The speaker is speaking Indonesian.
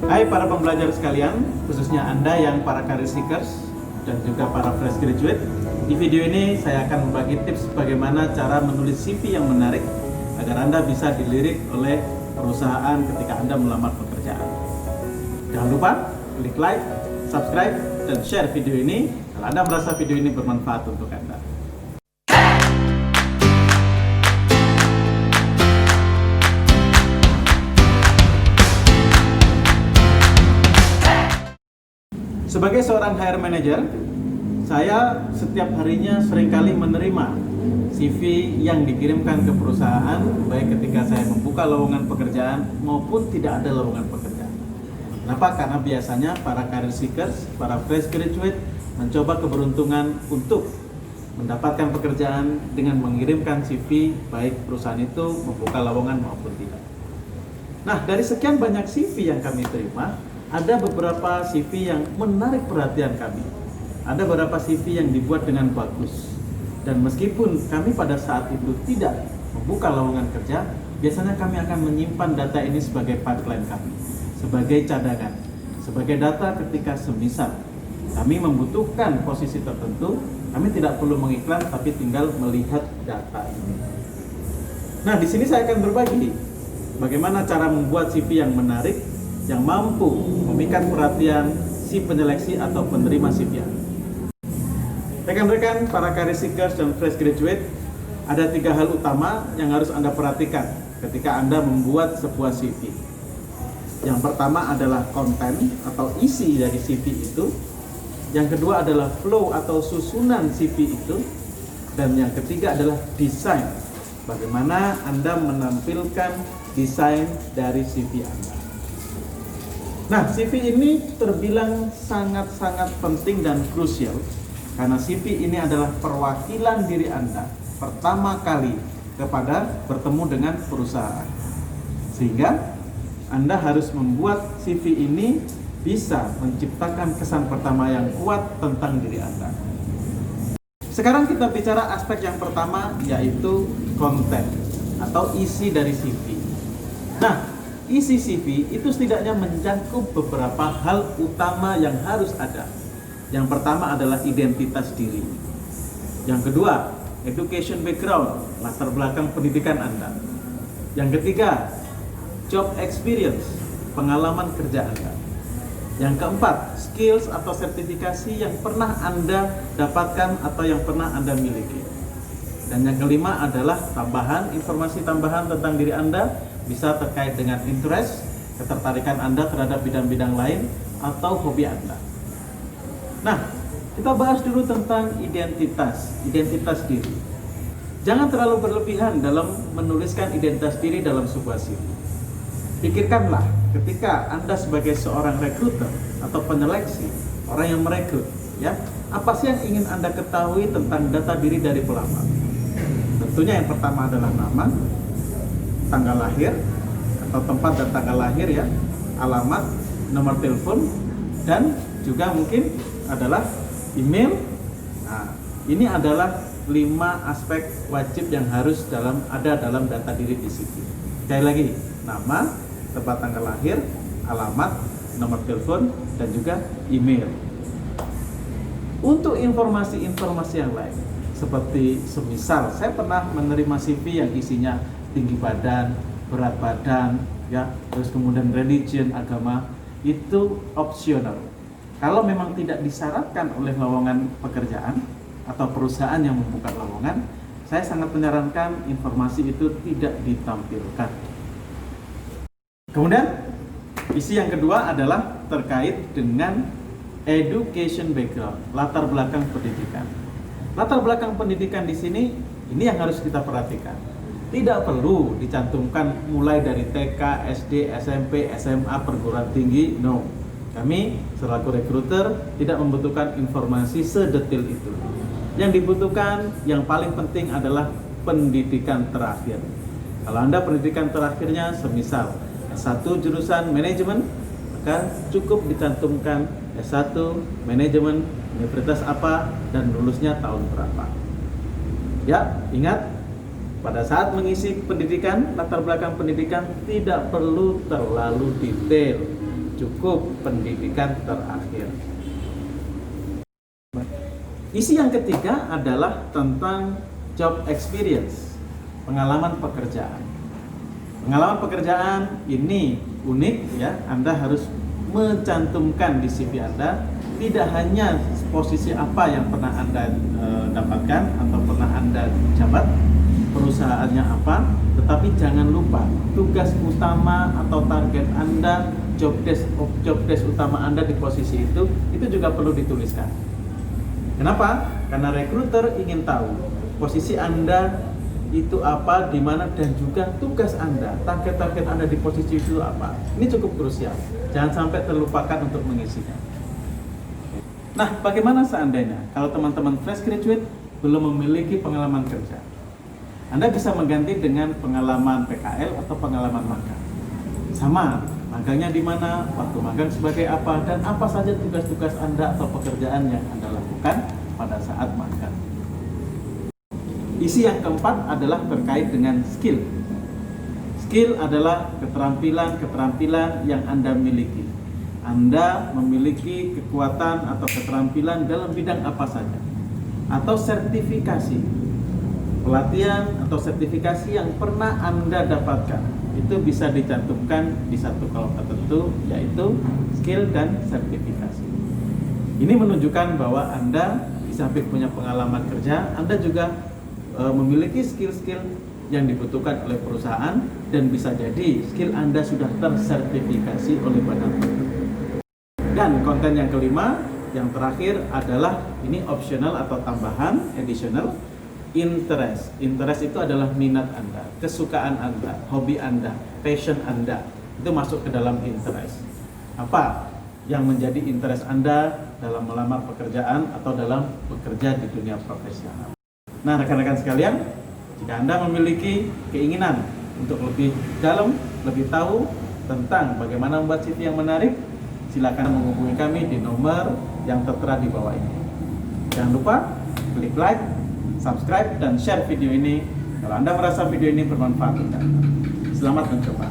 Hai para pembelajar sekalian, khususnya Anda yang para career seekers dan juga para fresh graduate. Di video ini saya akan membagi tips bagaimana cara menulis CV yang menarik agar Anda bisa dilirik oleh perusahaan ketika Anda melamar pekerjaan. Jangan lupa klik like, subscribe, dan share video ini kalau Anda merasa video ini bermanfaat untuk Anda. Sebagai seorang HR manager, saya setiap harinya seringkali menerima CV yang dikirimkan ke perusahaan, baik ketika saya membuka lowongan pekerjaan maupun tidak ada lowongan pekerjaan. Kenapa? Karena biasanya para career seekers, para fresh graduate mencoba keberuntungan untuk mendapatkan pekerjaan dengan mengirimkan CV, baik perusahaan itu membuka lowongan maupun tidak. Nah, dari sekian banyak CV yang kami terima, ada beberapa CV yang menarik perhatian kami. Ada beberapa CV yang dibuat dengan bagus. Dan meskipun kami pada saat itu tidak membuka lowongan kerja, biasanya kami akan menyimpan data ini sebagai pipeline kami, sebagai cadangan, sebagai data ketika semisal kami membutuhkan posisi tertentu, kami tidak perlu mengiklan tapi tinggal melihat data ini. Nah, di sini saya akan berbagi bagaimana cara membuat CV yang menarik, yang mampu memikat perhatian si penyeleksi atau penerima CV. Rekan-rekan para career seekers dan fresh graduate, ada 3 hal utama yang harus Anda perhatikan ketika Anda membuat sebuah CV. Yang pertama adalah konten atau isi dari CV itu. Yang kedua adalah flow atau susunan CV itu. Dan yang ketiga adalah desain. Bagaimana Anda menampilkan desain dari CV Anda. Nah, CV ini terbilang sangat-sangat penting dan krusial karena CV ini adalah perwakilan diri Anda pertama kali kepada bertemu dengan perusahaan. Sehingga Anda harus membuat CV ini bisa menciptakan kesan pertama yang kuat tentang diri Anda. Sekarang kita bicara aspek yang pertama, yaitu konten atau isi dari CV. Nah, isi CV itu setidaknya mencakup beberapa hal utama yang harus ada. Yang pertama adalah identitas diri. Yang kedua, education background, latar belakang pendidikan Anda. Yang ketiga, job experience, pengalaman kerja Anda. Yang keempat, skills atau sertifikasi yang pernah Anda dapatkan atau yang pernah Anda miliki. Dan yang kelima adalah informasi tambahan tentang diri Anda, bisa terkait dengan interest, ketertarikan Anda terhadap bidang-bidang lain, atau hobi Anda. Nah, kita bahas dulu tentang identitas diri. Jangan terlalu berlebihan dalam menuliskan identitas diri dalam sebuah CV. Pikirkanlah ketika Anda sebagai seorang rekruter atau penyeleksi, orang yang merekrut, ya, apa sih yang ingin Anda ketahui tentang data diri dari pelamar? Tentunya yang pertama adalah nama, tanggal lahir atau tempat dan tanggal lahir, ya, alamat, nomor telepon, dan juga mungkin adalah email. Nah, ini adalah 5 aspek wajib yang harus ada dalam data diri di CV. Sekali lagi, nama, tempat tanggal lahir, alamat, nomor telepon, dan juga email. Untuk informasi-informasi yang lain, seperti semisal saya pernah menerima CV yang isinya tinggi badan, berat badan, ya, terus kemudian religion, agama, itu opsional. Kalau memang tidak disyaratkan oleh lowongan pekerjaan atau perusahaan yang membuka lowongan, saya sangat menyarankan informasi itu tidak ditampilkan. Kemudian isi yang kedua adalah terkait dengan education background, latar belakang pendidikan. Latar belakang pendidikan di sini ini yang harus kita perhatikan. Tidak perlu dicantumkan mulai dari TK, SD, SMP, SMA, perguruan tinggi. No. Kami selaku rekruter tidak membutuhkan informasi sedetil itu. Yang dibutuhkan, yang paling penting adalah pendidikan terakhir. Kalau Anda pendidikan terakhirnya semisal S1 jurusan manajemen, maka cukup dicantumkan S1 manajemen universitas apa dan lulusnya tahun berapa. Ya, ingat, pada saat mengisi pendidikan, latar belakang pendidikan tidak perlu terlalu detail. cukup pendidikan terakhir. Isi yang ketiga adalah tentang job experience, pengalaman pekerjaan. Pengalaman pekerjaan ini unik ya, Anda harus mencantumkan di CV Anda tidak hanya posisi apa yang pernah Anda dapatkan atau pernah Anda jabat, perusahaannya apa, tetapi jangan lupa tugas utama atau target Anda, job desk utama Anda di posisi itu juga perlu dituliskan. Kenapa? Karena rekruter ingin tahu posisi Anda itu apa, di mana, dan juga tugas Anda, target-target Anda di posisi itu apa. Ini cukup krusial. Jangan sampai terlupakan untuk mengisinya. Nah, bagaimana seandainya kalau teman-teman fresh graduate belum memiliki pengalaman kerja? Anda bisa mengganti dengan pengalaman PKL atau pengalaman magang. Sama, magangnya di mana, waktu magang sebagai apa, dan apa saja tugas-tugas Anda atau pekerjaan yang Anda lakukan pada saat magang. Isi yang keempat adalah terkait dengan skill. Skill adalah keterampilan yang Anda miliki. Anda memiliki kekuatan atau keterampilan dalam bidang apa saja. Atau sertifikasi, pelatihan atau sertifikasi yang pernah Anda dapatkan. Itu bisa dicantumkan di satu kolom tertentu, yaitu skill dan sertifikasi. Ini menunjukkan bahwa Anda di samping punya pengalaman kerja, Anda juga memiliki skill-skill yang dibutuhkan oleh perusahaan, dan bisa jadi skill Anda sudah tersertifikasi oleh badan tertentu. Dan konten yang kelima, yang terakhir adalah ini optional atau tambahan, additional, interest. Interest itu adalah minat Anda, kesukaan Anda, hobi Anda, passion Anda. Itu masuk ke dalam interest. Apa yang menjadi interest Anda dalam melamar pekerjaan atau dalam bekerja di dunia profesional? Nah, rekan-rekan sekalian, jika Anda memiliki keinginan untuk lebih dalam, lebih tahu tentang bagaimana membuat CV yang menarik, silakan menghubungi kami di nomor yang tertera di bawah ini. Jangan lupa klik like, subscribe, dan share video ini kalau Anda merasa video ini bermanfaat untuk Anda. Selamat mencoba.